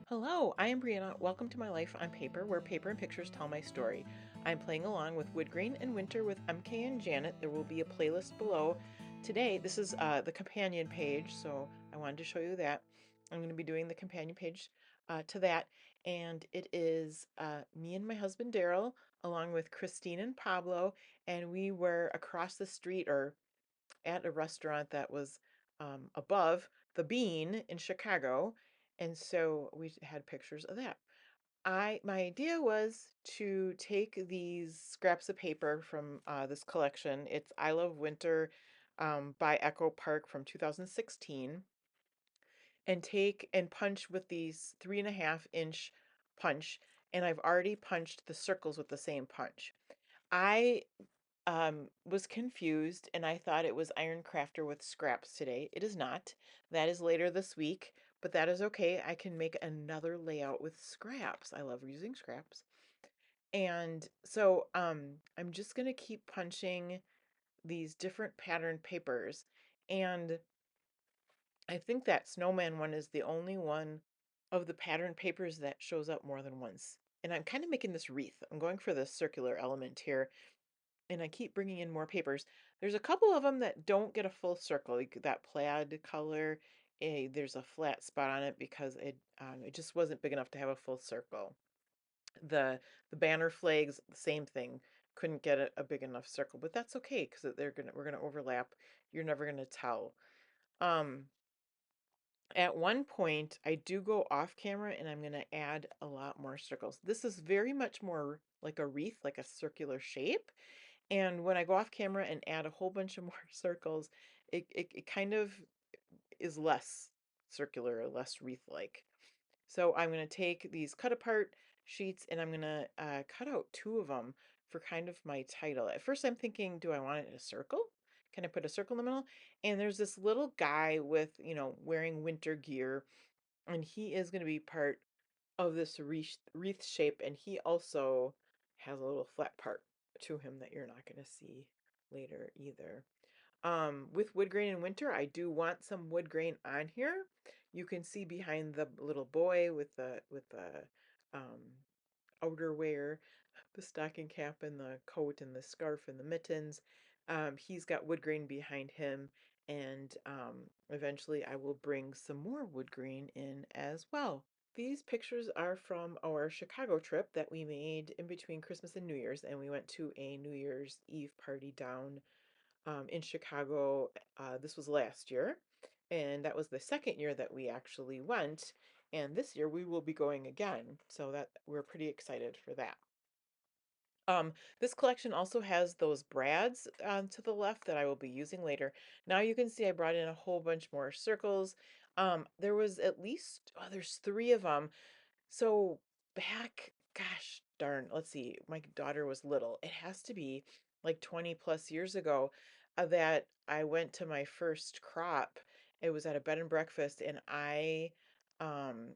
Hello, I am Brianna. Welcome to my life on paper, where paper and pictures tell my story. I'm playing along with Woodgrain and Winter with MK and Janet. There will be a playlist below. Today, this is the companion page, so I wanted to show you that. I'm going to be doing the companion page to that, and it is me and my husband Daryl, along with Christine and Pablo, and we were across the street or at a restaurant that was above the Bean in Chicago, and so we had pictures of that. My idea was to take these scraps of paper from this collection. It's I Love Winter by Echo Park from 2016, and take and punch with these 3.5-inch punch. And I've already punched the circles with the same punch. I was confused and I thought it was Iron Crafter with scraps today. It is not. That is later this week, but that is okay. I can make another layout with scraps. I love using scraps. And so I'm just gonna keep punching these different pattern papers. And I think that snowman one is the only one of the pattern papers that shows up more than once. And I'm kind of making this wreath. I'm going for the circular element here, and I keep bringing in more papers. There's a couple of them that don't get a full circle, like that plaid color. There's a flat spot on it because it just wasn't big enough to have a full circle. The banner flags, the same thing, couldn't get a big enough circle, but that's okay because we're gonna overlap. You're never gonna tell. Um, at one point, I do go off camera and I'm gonna add a lot more circles. This is very much more like a wreath, like a circular shape. And when I go off camera and add a whole bunch of more circles, it kind of is less circular, less wreath-like. So I'm going to take these cut apart sheets and I'm going to cut out two of them for kind of my title. At first I'm thinking, do I want it in a circle? Can I put a circle in the middle? And there's this little guy with, wearing winter gear, and he is going to be part of this wreath shape, and he also has a little flat part to him that you're not going to see later either. With wood grain and winter, I do want some wood grain on here. You can see behind the little boy with the outerwear, the stocking cap and the coat and the scarf and the mittens. He's got wood grain behind him, and eventually I will bring some more wood grain in as well. These pictures are from our Chicago trip that we made in between Christmas and New Year's, and we went to a New Year's Eve party down in Chicago. This was last year, and that was the second year that we actually went. And this year we will be going again, so that we're pretty excited for that. This collection also has those brads to the left that I will be using later. Now you can see I brought in a whole bunch more circles. There was at least, oh, there's three of them. So back, gosh darn, let's see, my daughter was little. It has to be like 20 plus years ago that I went to my first crop. It was at a bed and breakfast, and I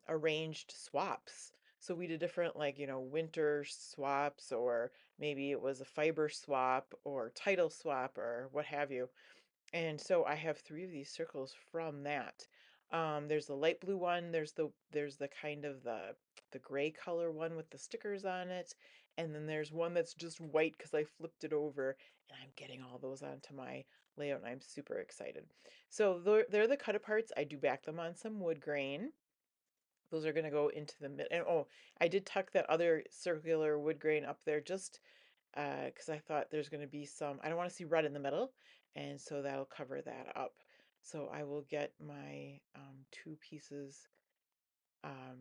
arranged swaps. So we did different, like, winter swaps, or maybe it was a fiber swap or title swap or what have you. And so I have three of these circles from that. There's the light blue one, there's the kind of the gray color one with the stickers on it, and then there's one that's just white because I flipped it over, and I'm getting all those onto my layout, and I'm super excited. So they're the cut aparts. I do back them on some wood grain. Those are going to go into the mid. And oh, I did tuck that other circular wood grain up there just because I thought there's going to be some, I don't want to see red in the middle, and so that'll cover that up. So I will get my two pieces um,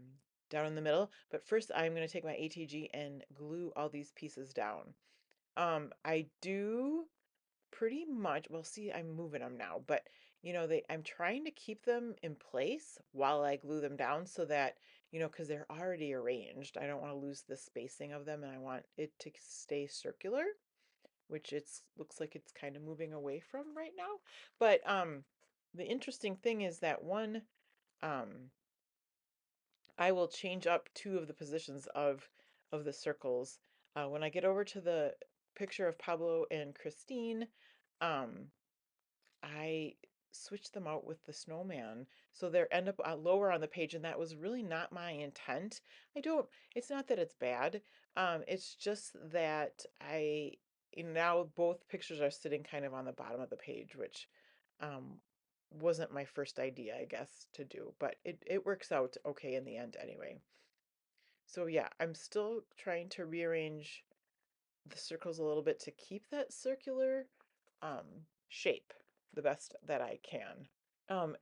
down in the middle, but first I'm going to take my ATG and glue all these pieces down. I do pretty much, well, see, I'm moving them now, but I'm trying to keep them in place while I glue them down so that, because they're already arranged, I don't want to lose the spacing of them, and I want it to stay circular, which it's looks like it's kind of moving away from right now. But the interesting thing is that um I will change up two of the positions of the circles. When I get over to the picture of Pablo and Christine, um I switch them out with the snowman. So they end up lower on the page, and that was really not my intent. I don't, it's not that it's bad. It's just that now both pictures are sitting kind of on the bottom of the page, which um, wasn't my first idea, I guess, to do, but it works out okay in the end anyway. So yeah, I'm still trying to rearrange the circles a little bit to keep that circular shape the best that I can.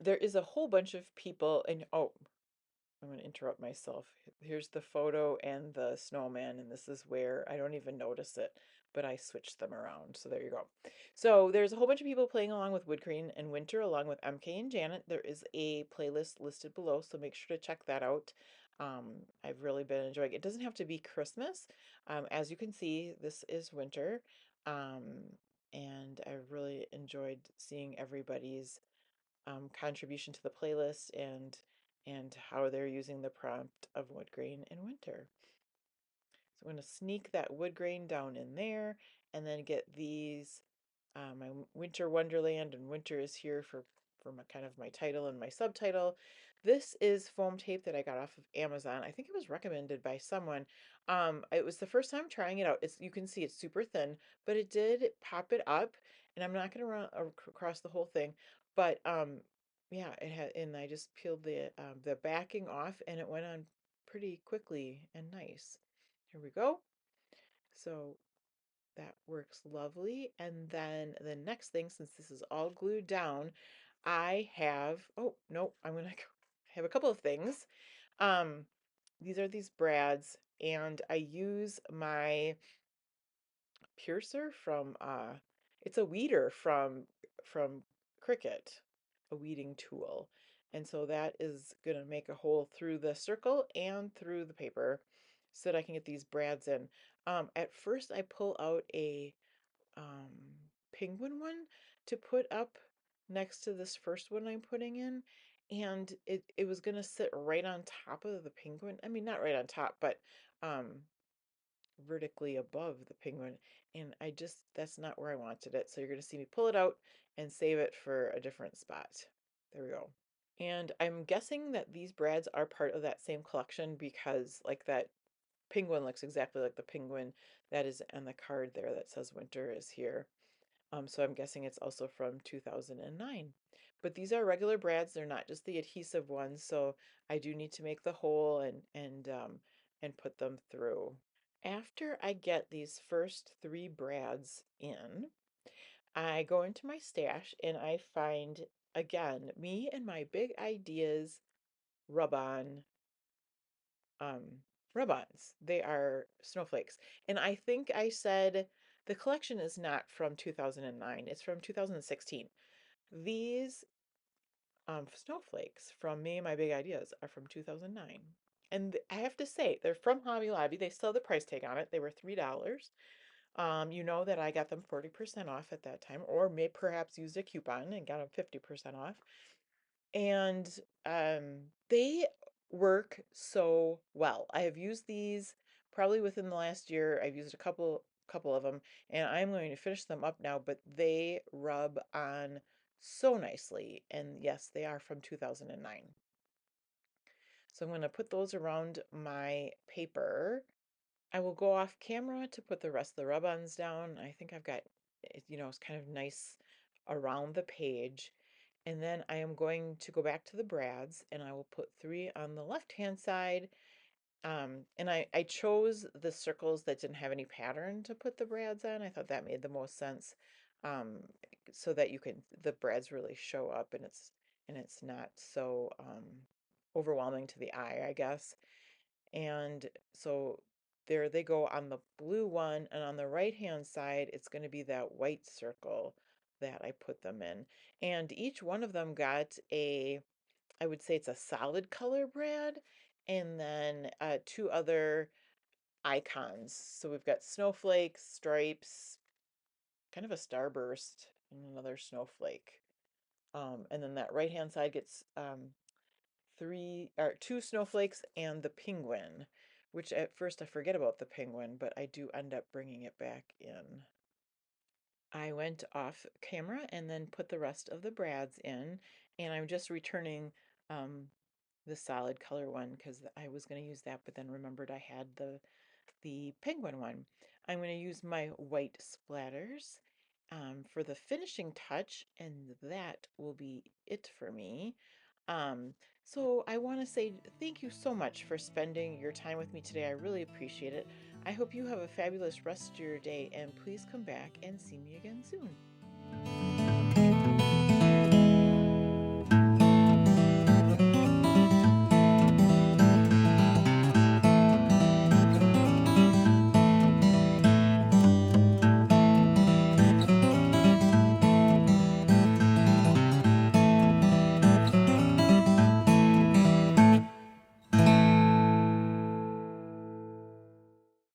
There is a whole bunch of people, and oh, I'm going to interrupt myself. Here's the photo and the snowman, and this is where I don't even notice it, but I switched them around. So there you go. So there's a whole bunch of people playing along with Woodgrain and Winter, along with MK and Janet. There is a playlist listed below, so make sure to check that out. I've really been enjoying it. It doesn't have to be Christmas. As you can see, this is winter. Um, and I really enjoyed seeing everybody's contribution to the playlist and how they're using the prompt of wood grain in winter. So I'm going to sneak that wood grain down in there and then get these my winter wonderland, and winter is here for my kind of my title and my subtitle. This is foam tape that I got off of Amazon. I think it was recommended by someone. It was the first time trying it out. It's, you can see it's super thin, but it did pop it up, and I'm not going to run across the whole thing, but yeah, it had, and I just peeled the backing off, and it went on pretty quickly and nice. Here we go. So that works lovely. And then the next thing, since this is all glued down, I have, oh, no, I'm gonna have a couple of things. Um, these are these brads, and I use my piercer from, it's a weeder from Cricut, a weeding tool. And so that is gonna make a hole through the circle and through the paper so that I can get these brads in. At first I pull out a um, penguin one to put up next to this first one I'm putting in. And it was gonna sit right on top of the penguin. I mean, not right on top, but um, vertically above the penguin. And that's not where I wanted it. So you're gonna see me pull it out and save it for a different spot. There we go. And I'm guessing that these brads are part of that same collection because like that penguin looks exactly like the penguin that is on the card there that says winter is here. So I'm guessing it's also from 2009. But these are regular brads, they're not just the adhesive ones, so I do need to make the hole and put them through. After I get these first three brads in, I go into my stash and I find again me and my big ideas rub-on um, rub-ons. They are snowflakes. And I think I said the collection is not from 2009, it's from 2016. These snowflakes from Me and My Big Ideas are from 2009. And I have to say, they're from Hobby Lobby. They still have the price tag on it. They were $3. You know that I got them 40% off at that time, or may perhaps used a coupon and got them 50% off. And they work so well. I have used these probably within the last year. I've used a couple of them, and I'm going to finish them up now, but they rub on so nicely. And yes, they are from 2009. So I'm going to put those around my paper. I will go off camera to put the rest of the rub-ons down. I think I've got, it's kind of nice around the page. And then I am going to go back to the brads and I will put three on the left-hand side. And I chose the circles that didn't have any pattern to put the brads on. I thought that made the most sense. Um, so that the brads really show up and it's not so overwhelming to the eye, I guess. And so there they go on the blue one, and on the right hand side, it's going to be that white circle that I put them in. And each one of them got I would say it's a solid color brad, and then two other icons. So we've got snowflakes, stripes, kind of a starburst, and another snowflake. And then that right hand side gets three or two snowflakes and the penguin, which at first I forget about the penguin, but I do end up bringing it back in. I went off camera and then put the rest of the brads in, and I'm just returning the solid color one because I was going to use that, but then remembered I had the penguin one. I'm going to use my white splatters for the finishing touch, and that will be it for me. Um, so I want to say thank you so much for spending your time with me today. I really appreciate it. I hope you have a fabulous rest of your day, and please come back and see me again soon.